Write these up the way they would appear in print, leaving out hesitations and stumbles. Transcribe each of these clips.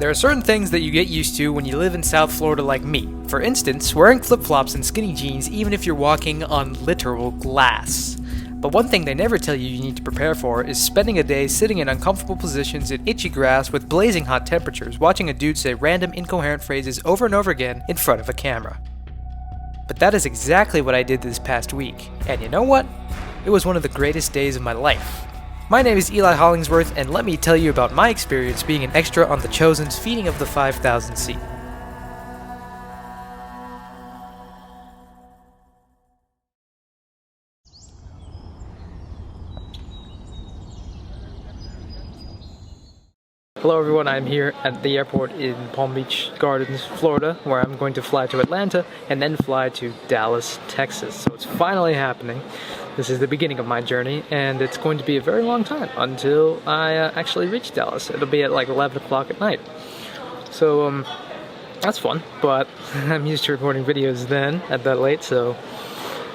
There are certain things that you get used to when you live in South Florida like me. For instance, wearing flip-flops and skinny jeans even if you're walking on literal glass. But one thing they never tell you need to prepare for is spending a day sitting in uncomfortable positions in itchy grass with blazing hot temperatures, watching a dude say random incoherent phrases over and over again in front of a camera. But that is exactly what I did this past week, and you know what? It was one of the greatest days of my life. My name is Eli Hollingsworth, and let me tell you about my experience being an extra on The Chosen's Feeding of the 5,000 scene. Hello everyone, I'm here at the airport in Palm Beach Gardens, Florida, where I'm going to fly to Atlanta and then fly to Dallas, Texas. So it's finally happening. This is the beginning of my journey, and it's going to be a very long time until I actually reach Dallas. It'll be at like 11 o'clock at night. So that's fun, but I'm used to recording videos then at that late, so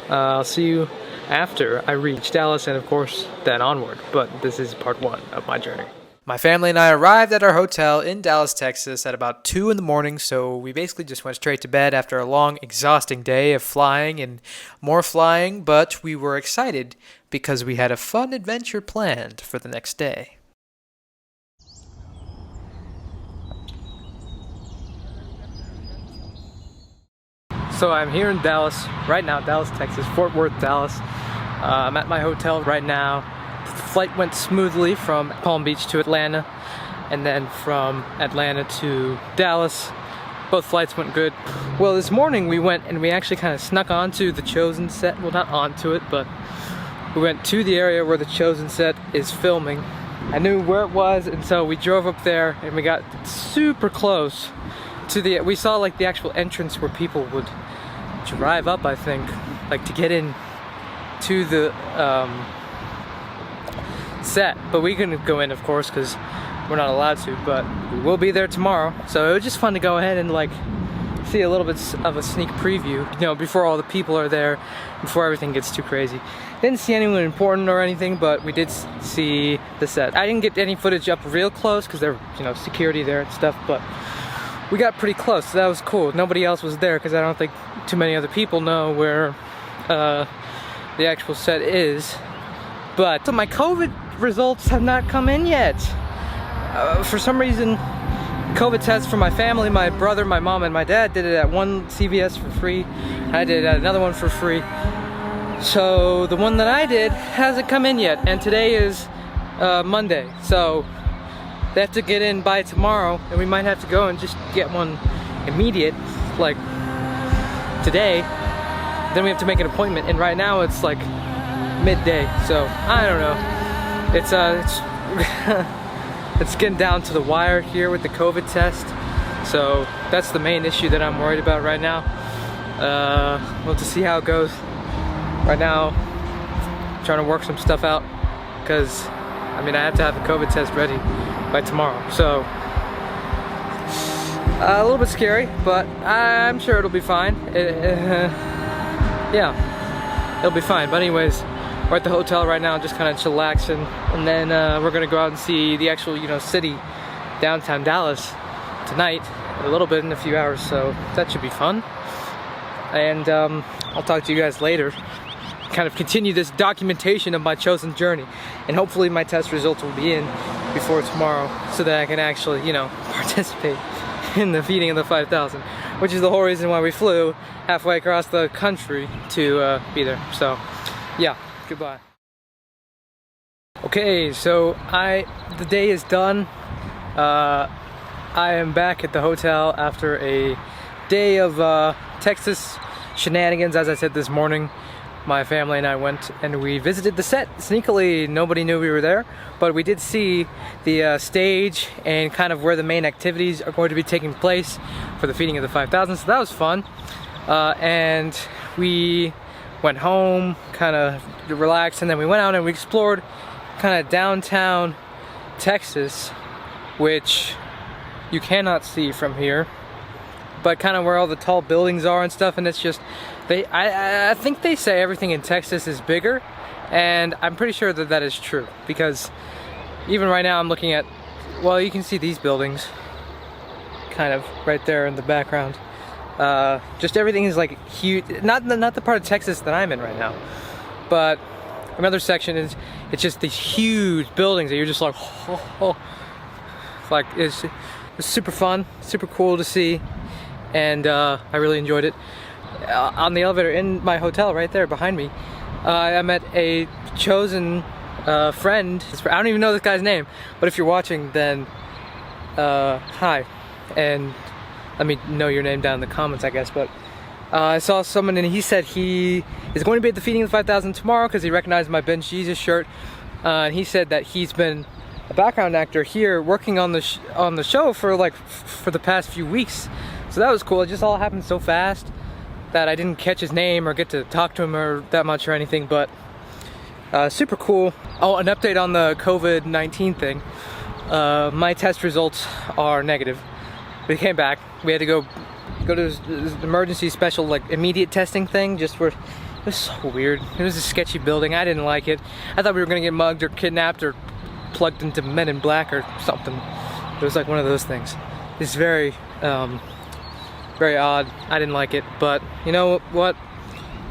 I'll see you after I reach Dallas and of course then onward. But this is part one of my journey. My family and I arrived at our hotel in Dallas, Texas at about 2 in the morning, so we basically just went straight to bed after a long, exhausting day of flying and more flying, but we were excited because we had a fun adventure planned for the next day. So I'm here in Dallas, right now, Dallas, Texas, Fort Worth, Dallas. I'm at my hotel right now. The flight went smoothly from Palm Beach to Atlanta, and then from Atlanta to Dallas. Both flights went good. Well, this morning we went and we actually kind of snuck onto the Chosen set. Well, not onto it, but we went to the area where the Chosen set is filming. I knew where it was, and so we drove up there and we got super close to the, we saw like the actual entrance where people would drive up, I think, like to get in to the set, but we couldn't go in, of course, because we're not allowed to, but we will be there tomorrow. So it was just fun to go ahead and like see a little bit of a sneak preview, you know, before all the people are there, before everything gets too crazy. Didn't see anyone important or anything, but we did see the set. I didn't get any footage up real close because there, you know, security there and stuff, but we got pretty close, so that was cool. Nobody else was there because I don't think too many other people know where the actual set is. But so my COVID results have not come in yet. For some reason, COVID test for my family, my brother, my mom, and my dad did it at one CVS for free. I did it at another one for free. So the one that I did hasn't come in yet, and today is Monday. So they have to get in by tomorrow, and we might have to go and just get one immediate, like today. Then we have to make an appointment, and right now it's like midday, so I don't know. It's it's getting down to the wire here with the COVID test, so that's the main issue that I'm worried about right now. We'll have to see how it goes. Right now, I'm trying to work some stuff out because I mean I have to have the COVID test ready by tomorrow, so a little bit scary, but I'm sure it'll be fine. Yeah, it'll be fine. But anyways, we're at the hotel right now, just kind of chillaxing, and then we're gonna go out and see the actual, you know, city, downtown Dallas, tonight, a little bit in a few hours, so that should be fun. And I'll talk to you guys later, kind of continue this documentation of my Chosen journey, and hopefully my test results will be in before tomorrow, so that I can actually, you know, participate in the feeding of the 5,000, which is the whole reason why we flew halfway across the country to be there. So, yeah. Goodbye. Okay, so the day is done. I am back at the hotel after a day of Texas shenanigans. As I said this morning, my family and I went and we visited the set sneakily. Nobody knew we were there, but we did see the stage and kind of where the main activities are going to be taking place for the feeding of the 5,000, so that was fun. And we went home, kind of relaxed, and then we went out and we explored kind of downtown Texas, which you cannot see from here, but kind of where all the tall buildings are and stuff. And it's just, I think they say everything in Texas is bigger, and I'm pretty sure that that is true, because even right now I'm looking at, well, you can see these buildings, kind of right there in the background. Just everything is like huge. Not the part of Texas that I'm in right now, but another section is it's just these huge buildings that you're just like, oh. Like it's super fun, super cool to see, and I really enjoyed it. On the elevator in my hotel right there behind me, I met a chosen friend. I don't even know this guy's name, but if you're watching, then hi, and let me know your name down in the comments, I guess. But I saw someone and he said he is going to be at the Feeding of the 5,000 tomorrow because he recognized my Bench Jesus shirt, and he said that he's been a background actor here working on the show for the past few weeks. So that was cool. It just all happened so fast that I didn't catch his name or get to talk to him or that much or anything, but super cool. Oh, an update on the COVID-19 thing. My test results are negative. We came back. We had to go to this emergency special immediate testing thing just for, it was so weird. It was a sketchy building. I didn't like it. I thought we were gonna get mugged or kidnapped or plugged into Men in Black or something. It was like one of those things. It's very very odd. I didn't like it, but you know what?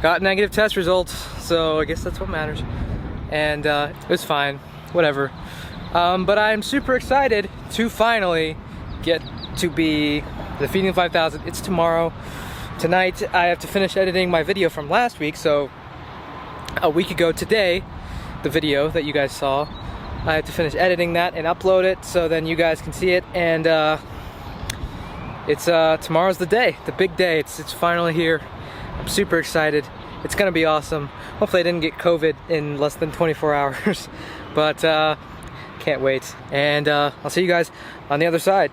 Got negative test results, so I guess that's what matters. And it was fine, whatever. But I'm super excited to finally get to be the Feeding of 5,000. It's tomorrow. Tonight I have to finish editing my video from last week, so a week ago today, the video that you guys saw, I have to finish editing that and upload it so then you guys can see it. And it's tomorrow's the day, the big day. It's finally here. I'm super excited. It's gonna be awesome. Hopefully I didn't get COVID in less than 24 hours, but can't wait. And I'll see you guys on the other side.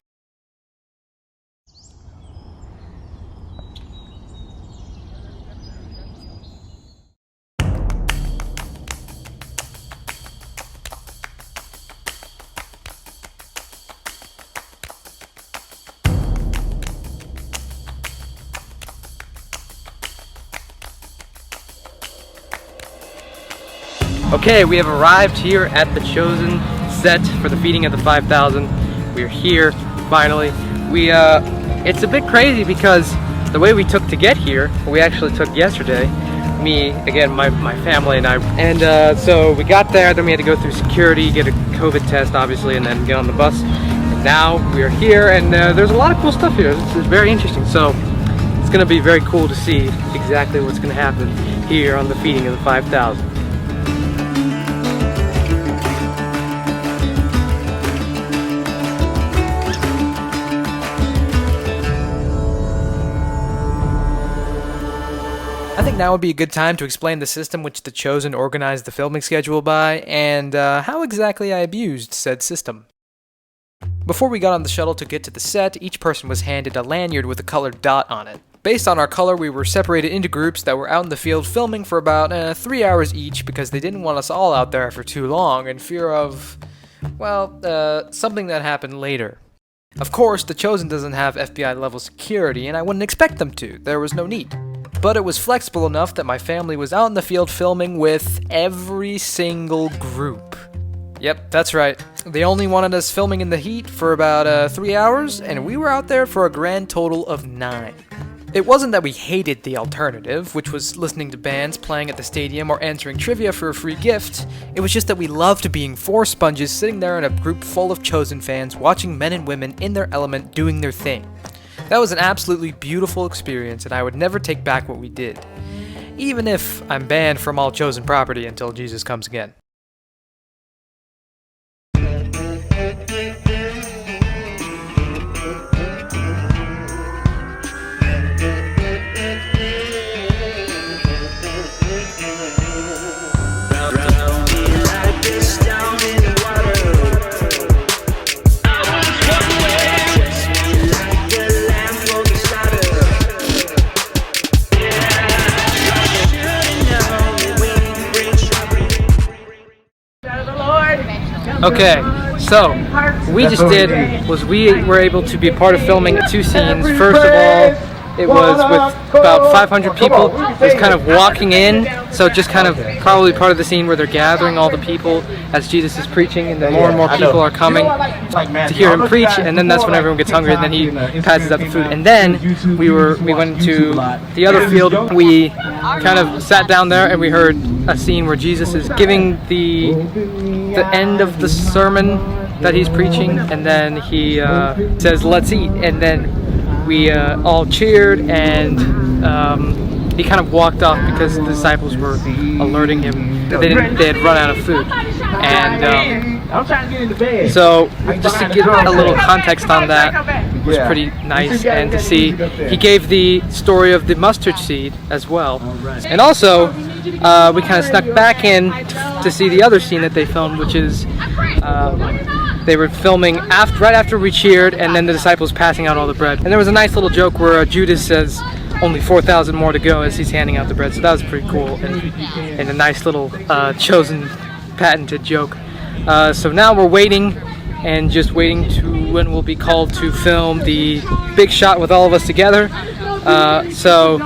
Okay, we have arrived here at the chosen set for the Feeding of the 5,000. We're here, finally. It's a bit crazy because the way we took to get here, we actually took yesterday, me, again, my family and I. And so we got there, then we had to go through security, get a COVID test, obviously, and then get on the bus. And now we are here, and there's a lot of cool stuff here. It's very interesting. So it's gonna be very cool to see exactly what's gonna happen here on the Feeding of the 5,000. I think now would be a good time to explain the system which the Chosen organized the filming schedule by, and how exactly I abused said system. Before we got on the shuttle to get to the set, each person was handed a lanyard with a colored dot on it. Based on our color, we were separated into groups that were out in the field filming for about 3 hours each because they didn't want us all out there for too long in fear of, well, something that happened later. Of course, the Chosen doesn't have FBI level security, and I wouldn't expect them to. There was no need. But it was flexible enough that my family was out in the field filming with every single group. Yep, that's right. They only wanted us filming in the heat for about 3 hours, and we were out there for a grand total of 9. It wasn't that we hated the alternative, which was listening to bands playing at the stadium or answering trivia for a free gift. It was just that we loved being 4 sponges sitting there in a group full of Chosen fans watching men and women in their element doing their thing. That was an absolutely beautiful experience, and I would never take back what we did, even if I'm banned from all Chosen property until Jesus comes again. Okay, so what we just did was we were able to be a part of filming 2 scenes. First of all, it was with about 500 people just kind of walking in, so just kind of probably part of the scene where they're gathering all the people as Jesus is preaching, and then more and more people are coming to hear him preach, and then that's when everyone gets hungry, and then he passes out the food. And then we went to the other field. We kind of sat down there and we heard a scene where Jesus is giving the end of the sermon that he's preaching, and then he says, "Let's eat," and then we all cheered, and he kind of walked off because the disciples were alerting him that they had run out of food. And so just to give a little context on that, was pretty nice, and to see he gave the story of the mustard seed as well. And also we kind of snuck back in to see the other scene that they filmed, which is they were filming right after we cheered, and then the disciples passing out all the bread. And there was a nice little joke where Judas says only 4,000 more to go as he's handing out the bread. So that was pretty cool, and a nice little chosen patented joke. So now we're waiting, and just waiting to when we'll be called to film the big shot with all of us together. So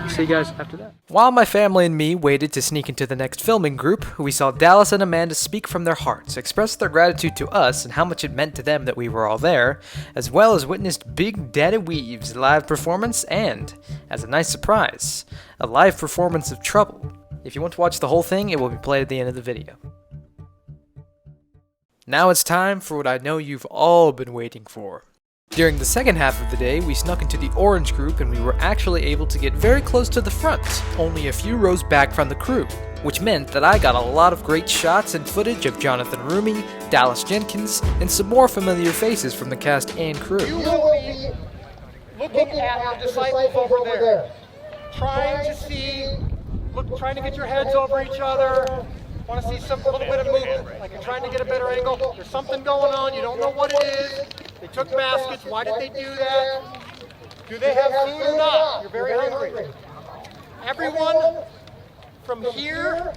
see you guys after that. While my family and me waited to sneak into the next filming group, we saw Dallas and Amanda speak from their hearts, express their gratitude to us and how much it meant to them that we were all there, as well as witnessed Big Daddy Weave's live performance and, as a nice surprise, a live performance of Trouble. If you want to watch the whole thing, it will be played at the end of the video. Now it's time for what I know you've all been waiting for. During the second half of the day, we snuck into the orange group and we were actually able to get very close to the front, only a few rows back from the crew, which meant that I got a lot of great shots and footage of Jonathan Rumi, Dallas Jenkins, and some more familiar faces from the cast and crew. You will be looking at the disciples over there, trying to get your heads over each other. Want to see a little bit of movement, like you're trying to get a better angle. There's something going on, you don't know what it is. They took baskets, why did they do that? Do they have food or not? You're very hungry. Everyone from here,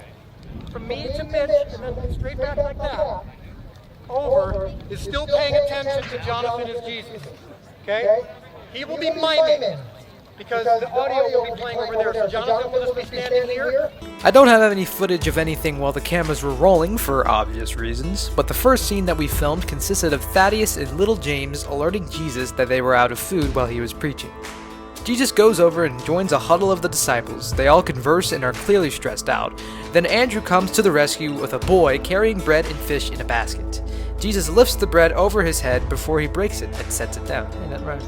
from me to Mitch, and then straight back like that, over, is still paying attention to Jonathan as Jesus. Okay? He will be miming, because the audio will be playing over there. So Jonathan will just be standing here. I don't have any footage of anything while the cameras were rolling for obvious reasons, but the first scene that we filmed consisted of Thaddeus and little James alerting Jesus that they were out of food while he was preaching. Jesus goes over and joins a huddle of the disciples. They all converse and are clearly stressed out. Then Andrew comes to the rescue with a boy carrying bread and fish in a basket. Jesus lifts the bread over his head before he breaks it and sets it down. Ain't that right?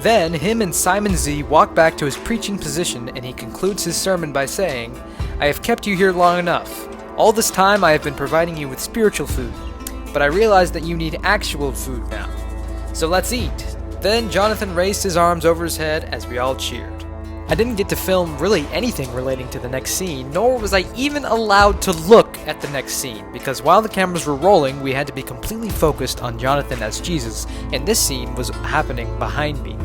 Then, him and Simon Z walk back to his preaching position, and he concludes his sermon by saying, "I have kept you here long enough. All this time I have been providing you with spiritual food, but I realize that you need actual food now. So let's eat." Then Jonathan raised his arms over his head as we all cheered. I didn't get to film really anything relating to the next scene, nor was I even allowed to look at the next scene, because while the cameras were rolling, we had to be completely focused on Jonathan as Jesus, and this scene was happening behind me.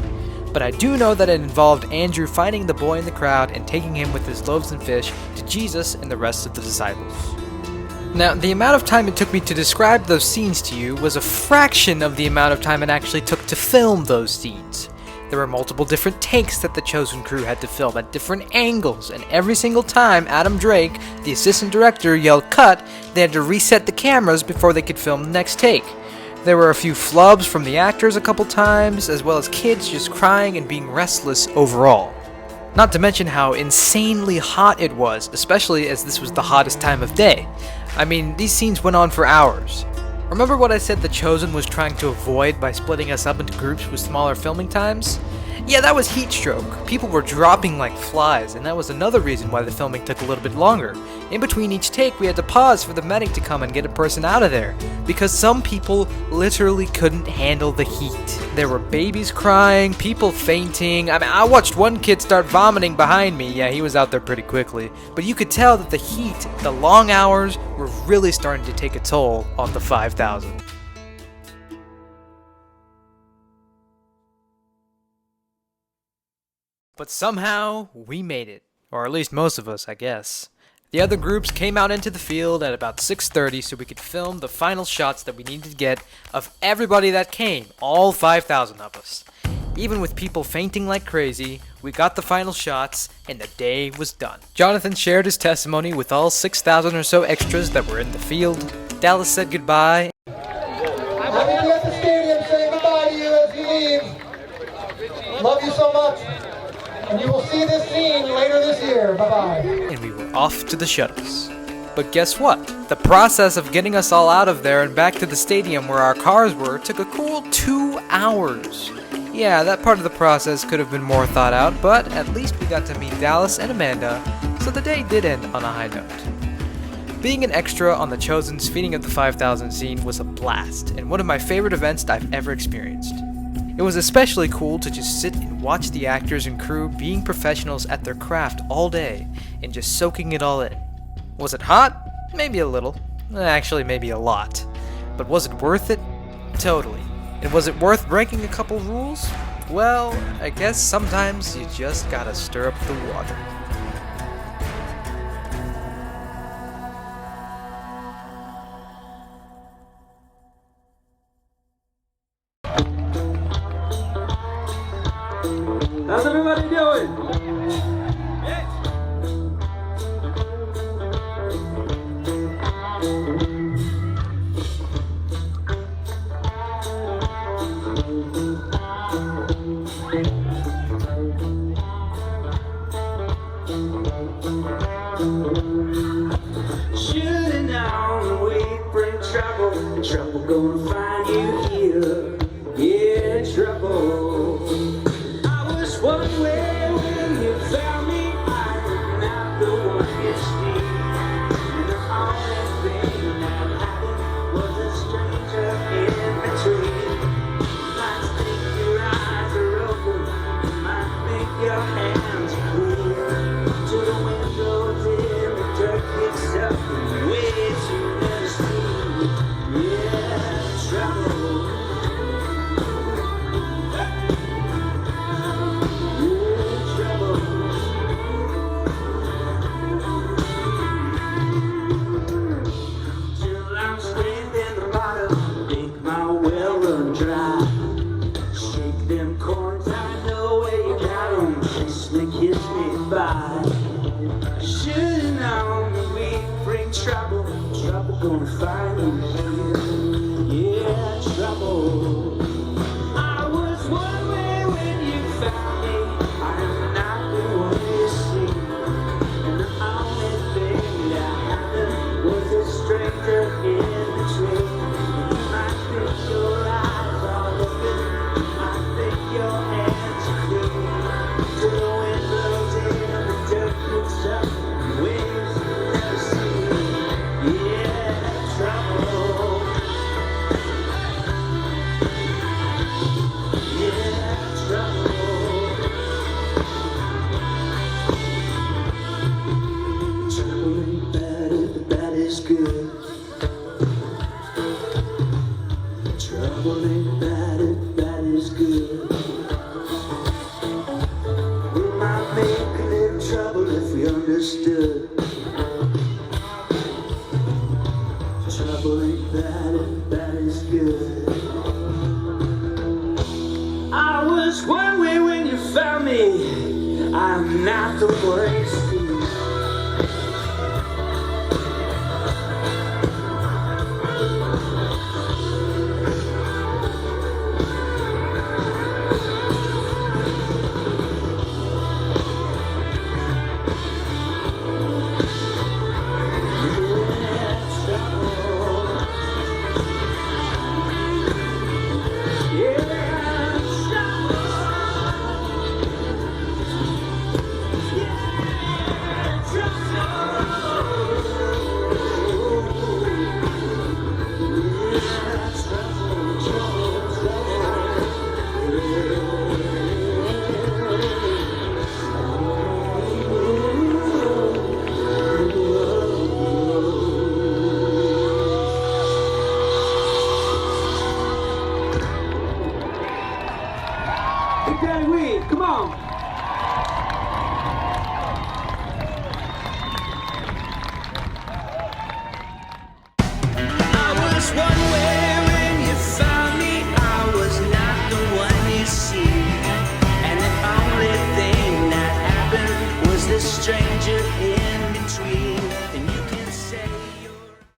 But I do know that it involved Andrew finding the boy in the crowd and taking him with his loaves and fish to Jesus and the rest of the disciples. Now, the amount of time it took me to describe those scenes to you was a fraction of the amount of time it actually took to film those scenes. There were multiple different takes that the Chosen crew had to film at different angles, and every single time Adam Drake, the assistant director, yelled cut, they had to reset the cameras before they could film the next take. There were a few flubs from the actors a couple times, as well as kids just crying and being restless overall. Not to mention how insanely hot it was, especially as this was the hottest time of day. I mean, these scenes went on for hours. Remember what I said The Chosen was trying to avoid by splitting us up into groups with smaller filming times? Yeah, that was heat stroke. People were dropping like flies, and that was another reason why the filming took a little bit longer. In between each take, we had to pause for the medic to come and get a person out of there, because some people literally couldn't handle the heat. There were babies crying, people fainting. I mean, I watched one kid start vomiting behind me. Yeah, he was out there pretty quickly. But you could tell that the heat, the long hours, were really starting to take a toll on the 5,000. But somehow, we made it. Or at least most of us, I guess. The other groups came out into the field at about 6:30 so we could film the final shots that we needed to get of everybody that came, all 5,000 of us. Even with people fainting like crazy, we got the final shots, and the day was done. Jonathan shared his testimony with all 6,000 or so extras that were in the field. Dallas said goodbye. I'm going to be at the stadium saying goodbye to you as you leave. Love you so much. And you will see this scene later this year. Bye-bye. And we were off to the shuttles. But guess what? The process of getting us all out of there and back to the stadium where our cars were took a cool 2 hours. Yeah, that part of the process could have been more thought out, but at least we got to meet Dallas and Amanda, so the day did end on a high note. Being an extra on The Chosen's Feeding of the 5,000 scene was a blast, and one of my favorite events I've ever experienced. It was especially cool to just sit and watch the actors and crew being professionals at their craft all day, and just soaking it all in. Was it hot? Maybe a little. Actually, maybe a lot. But was it worth it? Totally. And was it worth breaking a couple rules? Well, I guess sometimes you just gotta stir up the water. How's everybody doing? Shooting down the way, bring trouble. Trouble gonna find you here. Yeah, trouble. I was one way when you found me. I'm not the one you see. And the only thing that happened was a stranger in between. You might think your eyes are open. You might think your hands are clear. To the windows in the dirt mixed up in ways you never seen. Yeah, trouble. Yeah, trouble. Till I'm stranded in the bottom, make my well run dry. Shake them corns, I know where you got 'em. Kiss me by. Shooting on the weed, bring trouble. Trouble gonna find you here. Yeah, trouble. I was one way when you found me. I am not the one you see. And the only thing that happened was a stranger in between. You might think your eyes are open. You might think your hands are clean. To the windows in the dirt mixed up in ways you never seen. Yeah, trouble. Yeah, trouble. Trouble ain't bad if the bad is good. Trouble ain't bad if the bad is good. We might make a little trouble if we understood. Trouble ain't bad if bad is good. I was one way when you found me. I'm not the worst.